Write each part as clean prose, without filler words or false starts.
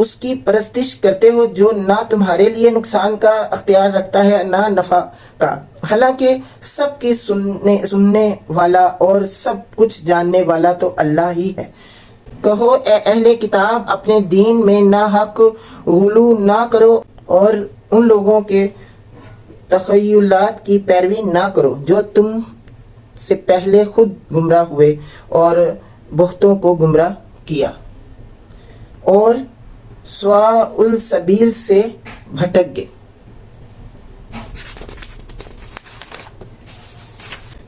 اس کی پرستش کرتے ہو جو نہ تمہارے لیے نقصان کا اختیار رکھتا ہے نہ نفع کا، حالانکہ سب کی سننے والا اور سب کچھ جاننے والا تو اللہ ہی ہے۔ کہو اے اہل کتاب، اپنے دین میں ناحق غلو نہ کرو اور ان لوگوں کے تخیلات کی پیروی نہ کرو جو تم سے پہلے خود گمراہ ہوئے اور بہتوں کو گمراہ کیا اور سواء السبیل سے بھٹک گئے۔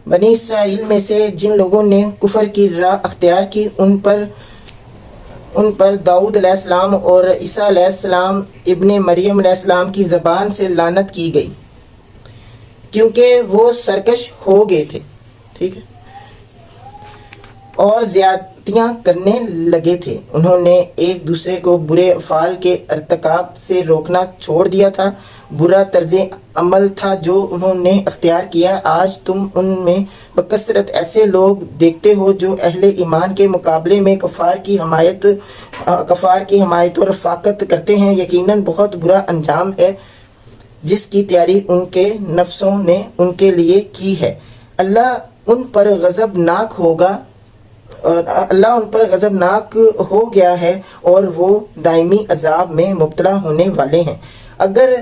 بنی اسرائیل میں سے جن لوگوں نے کفر کی راہ اختیار کی ان پر داؤد علیہ السلام اور عیسیٰ علیہ السلام ابن مریم علیہ السلام کی زبان سے لعنت کی گئی، کیونکہ وہ سرکش ہو گئے تھے، ٹھیک ہے، اور زیادتیاں کرنے لگے تھے۔ انہوں نے ایک دوسرے کو برے افعال کے ارتکاب سے روکنا چھوڑ دیا تھا۔ برا طرز عمل تھا جو انہوں نے اختیار کیا۔ آج تم ان میں بکثرت ایسے لوگ دیکھتے ہو جو اہل ایمان کے مقابلے میں کفار کی حمایت اور رفاقت کرتے ہیں۔ یقیناً بہت برا انجام ہے جس کی تیاری ان کے نفسوں نے ان کے لیے کی ہے۔ اللہ ان پر غضبناک ہو گیا ہے اور وہ دائمی عذاب میں مبتلا ہونے والے ہیں۔ اگر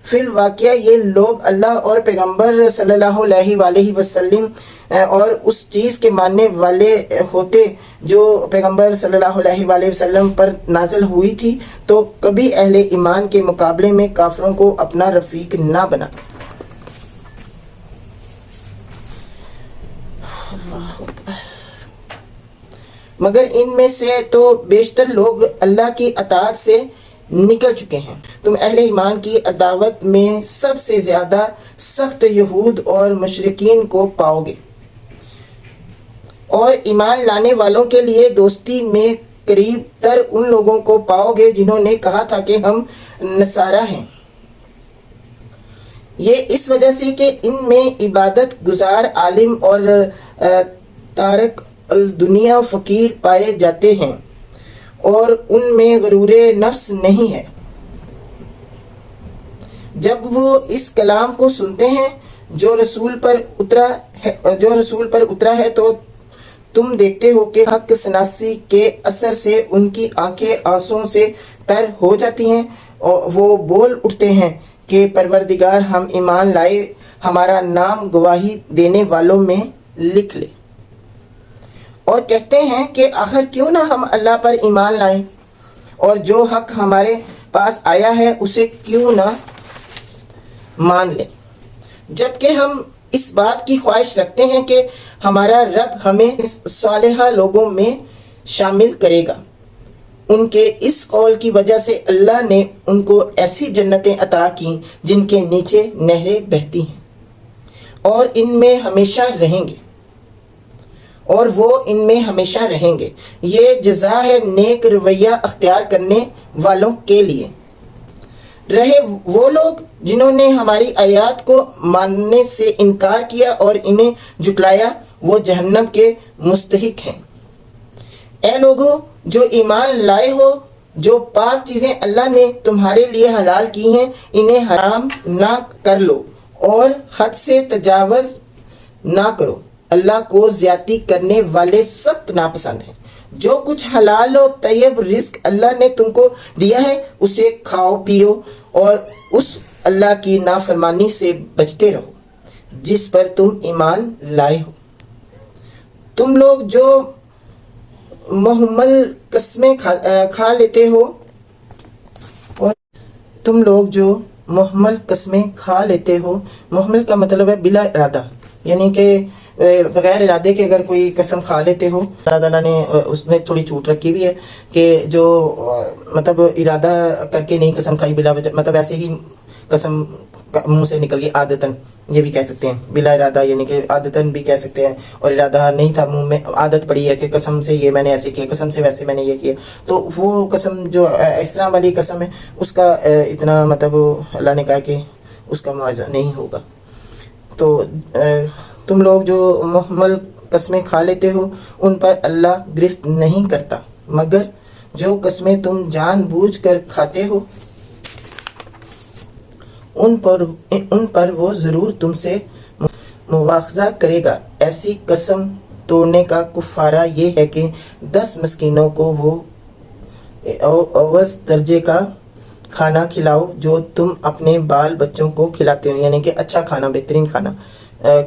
فی الواقعہ یہ لوگ اللہ اور پیغمبر صلی اللہ علیہ وآلہ وسلم اور اس چیز کے ماننے والے ہوتے جو پیغمبر صلی اللہ علیہ وآلہ وسلم پر نازل ہوئی تھی تو کبھی اہل ایمان کے مقابلے میں کافروں کو اپنا رفیق نہ بناتے۔ مگر ان میں سے تو بیشتر لوگ اللہ کی اطاعت سے نکل چکے ہیں۔ تم اہل ایمان کی عداوت میں سب سے زیادہ سخت یہود اور مشرکین کو پاؤ گے، اور ایمان لانے والوں کے لیے دوستی میں قریب تر ان لوگوں کو پاؤ گے جنہوں نے کہا تھا کہ ہم نصارہ ہیں۔ یہ اس وجہ سے کہ ان میں عبادت گزار عالم اور تارک الدنیا فقیر پائے جاتے ہیں اور ان میں غرور نفس نہیں ہے۔ جب وہ اس کلام کو سنتے ہیں جو رسول پر اترا ہے تو تم دیکھتے ہو کہ حق شناسی کے اثر سے ان کی آنکھیں آنسوں سے تر ہو جاتی ہیں، اور وہ بول اٹھتے ہیں کہ پروردگار، ہم ایمان لائے، ہمارا نام گواہی دینے والوں میں لکھ لے۔ اور کہتے ہیں کہ آخر کیوں نہ ہم اللہ پر ایمان لائیں اور جو حق ہمارے پاس آیا ہے اسے کیوں نہ مان لیں، جبکہ ہم اس بات کی خواہش رکھتے ہیں کہ ہمارا رب ہمیں صالحہ لوگوں میں شامل کرے گا۔ ان کے اس قول کی وجہ سے اللہ نے ان کو ایسی جنتیں عطا کی جن کے نیچے نہریں بہتی ہیں اور ان میں ہمیشہ رہیں گے، اور وہ ان میں ہمیشہ رہیں گے۔ یہ جزا ہے نیک رویہ اختیار کرنے والوں کے لیے۔ رہے وہ لوگ جنہوں نے ہماری آیات کو ماننے سے انکار کیا اور انہیں جھٹلایا، وہ جہنم کے مستحق ہیں۔ اے لوگو جو ایمان لائے ہو، جو پاک چیزیں اللہ نے تمہارے لیے حلال کی ہیں انہیں حرام نہ کر لو اور حد سے تجاوز نہ کرو۔ اللہ کو زیادتی کرنے والے سخت ناپسند ہیں۔ جو کچھ حلال و طیب رزق اللہ نے تم کو دیا ہے اسے کھاؤ پیو اور اس اللہ کی نافرمانی سے بچتے رہو جس پر تم ایمان لائے ہو۔ تم لوگ جو محمل قسمیں کھا لیتے ہو محمل کا مطلب ہے بلا ارادہ، یعنی کہ بغیر ارادے کے اگر کوئی قسم کھا لیتے ہو۔ اللہ تعالیٰ نے اس میں تھوڑی چھوٹ رکھی ہوئی ہے کہ جو مطلب ارادہ کر کے نہیں قسم کھائی بلا وجہ، مطلب ایسے ہی قسم منہ سے نکل گئی عادتاً، یہ بھی کہہ سکتے ہیں بلا ارادہ، یعنی کہ عادتاً بھی کہہ سکتے ہیں، اور ارادہ نہیں تھا، منہ میں عادت پڑی ہے کہ قسم سے یہ میں نے ایسے کیا، قسم سے ویسے میں نے یہ کیا، تو وہ قسم جو اس طرح والی قسم ہے اس کا اتنا مطلب اللہ نے کہا کہ اس کا معاوضہ نہیں ہوگا۔ تو تم لوگ جو محمل قسمیں کھا لیتے ہو ان پر اللہ گرفت نہیں کرتا، مگر جو قسمیں تم جان بوجھ کر کھاتے ہو ان پر وہ ضرور تم سے مواخذہ کرے گا۔ ایسی قسم توڑنے کا کفارہ یہ ہے کہ 10 مسکینوں کو وہ اوسط درجے کا کھانا کھلاؤ جو تم اپنے بال بچوں کو کھلاتے ہو، یعنی کہ اچھا کھانا، بہترین کھانا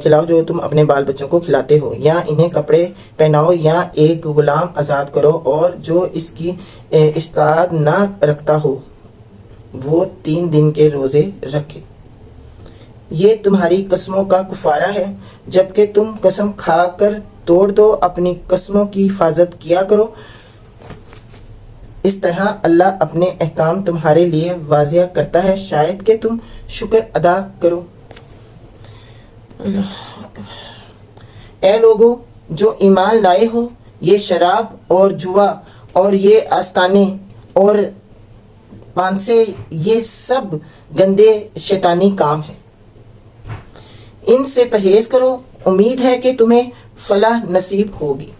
کھلاؤ جو تم اپنے بال بچوں کو کھلاتے ہو، یا انہیں کپڑے پہناؤ یا ایک غلام آزاد کرو، اور جو اس کی استطاعت نہ رکھتا ہو وہ 3 دن کے روزے رکھے۔ یہ تمہاری قسموں کا کفارہ ہے، جبکہ تم قسم کھا کر توڑ دو، اپنی قسموں کی حفاظت کیا کرو۔ اس طرح اللہ اپنے احکام تمہارے لیے واضح کرتا ہے، شاید کہ تم شکر ادا کرو۔ اے لوگو جو ایمان لائے ہو، یہ شراب اور جوا اور یہ آستانے اور پانسے یہ سب گندے شیطانی کام ہیں، ان سے پرہیز کرو، امید ہے کہ تمہیں فلاح نصیب ہوگی۔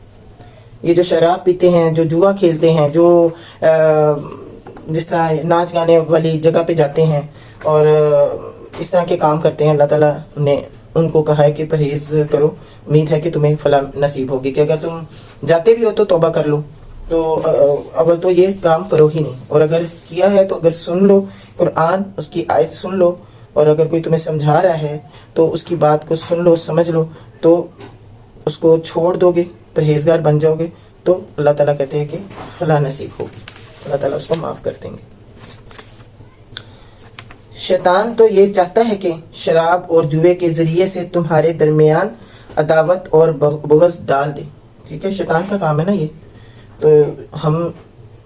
یہ جو شراب پیتے ہیں، جو جوا کھیلتے ہیں، جو جس طرح ناچ گانے والی جگہ پہ جاتے ہیں اور اس طرح کے کام کرتے ہیں، اللہ تعالیٰ نے ان کو کہا ہے کہ پرہیز کرو، امید ہے کہ تمہیں فلاح نصیب ہوگی۔ کہ اگر تم جاتے بھی ہو تو توبہ کر لو، تو اول تو یہ کام کرو ہی نہیں، اور اگر کیا ہے تو اگر سن لو قرآن، اس کی آیت سن لو، اور اگر کوئی تمہیں سمجھا رہا ہے تو اس کی بات کو سن لو، سمجھ لو، تو اس کو چھوڑ دو گے، پرہیزگار بن جاؤ گے، تو اللہ تعالیٰ کہتے ہیں کہ فلاح نصیب ہوگی، اللہ تعالیٰ اس کو معاف کر دیں گے۔ شیطان تو یہ چاہتا ہے کہ شراب اور جوے کے ذریعے سے تمہارے درمیان عداوت اور بغض ڈال دے۔ ٹھیک ہے، شیطان کا کام ہے نا یہ، تو ہم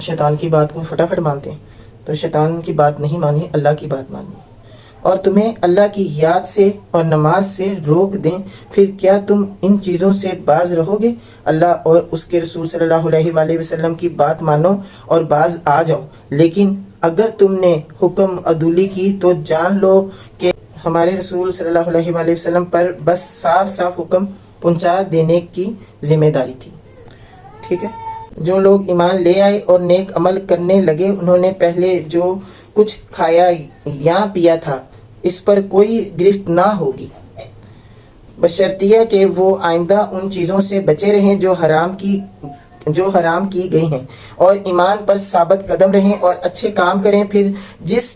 شیطان کی بات کو فٹافٹ مانتے ہیں، تو شیطان کی بات نہیں مانی، اللہ کی بات مانی، اور تمہیں اللہ کی یاد سے اور نماز سے روک دیں، پھر کیا تم ان چیزوں سے باز رہو گے؟ اللہ اور اس کے رسول صلی اللہ علیہ وآلہ وسلم کی بات مانو اور باز آ جاؤ، لیکن اگر تم نے حکم عدولی کی تو جان لو کہ ہمارے رسول صلی اللہ علیہ وآلہ وسلم پر بس صاف صاف حکم پہنچا دینے کی ذمہ داری تھی۔ ٹھیک ہے، جو لوگ ایمان لے آئے اور نیک عمل کرنے لگے، انہوں نے پہلے جو کچھ کھایا یا پیا تھا اس پر کوئی گرفت نہ ہوگی، بشرطیہ کہ وہ آئندہ ان چیزوں سے بچے رہیں جو حرام کی گئی ہیں، اور ایمان پر ثابت قدم رہیں اور اچھے کام کریں، پھر جس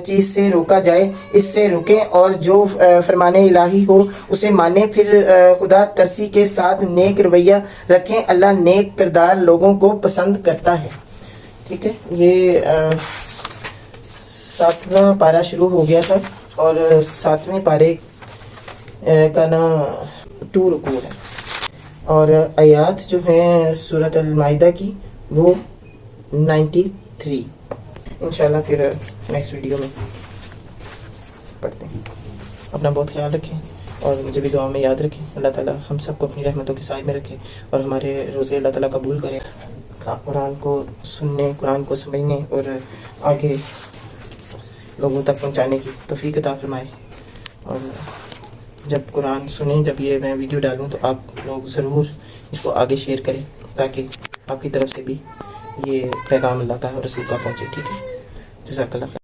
چیز سے روکا جائے اس سے رکیں، اور جو فرمان الہی ہو اسے مانیں، پھر خدا ترسی کے ساتھ نیک رویہ رکھیں، اللہ نیک کردار لوگوں کو پسند کرتا ہے۔ ٹھیک ہے، یہ 7واں پارہ شروع ہو گیا تھا، اور 7ویں پارے کا نام 2 رکوع ہے، اور آیات جو ہیں سورۃ المائدہ کی وہ 93۔ انشاءاللہ پھر نیکسٹ ویڈیو میں پڑھتے ہیں۔ اپنا بہت خیال رکھیں اور مجھے بھی دعا میں یاد رکھیں۔ اللہ تعالیٰ ہم سب کو اپنی رحمتوں کے سائے میں رکھے اور ہمارے روزے اللہ تعالیٰ قبول کرے، قرآن کو سننے، قرآن کو سمجھنے اور آگے لوگوں تک پہنچانے کی توفیق عطا فرمائے۔ اور جب قرآن سنیں، جب یہ میں ویڈیو ڈالوں تو آپ لوگ ضرور اس کو آگے شیئر کریں تاکہ آپ کی طرف سے بھی یہ پیغام اللہ کا رسول کا پہنچے۔ ٹھیک ہے، جزاک اللہ خیر۔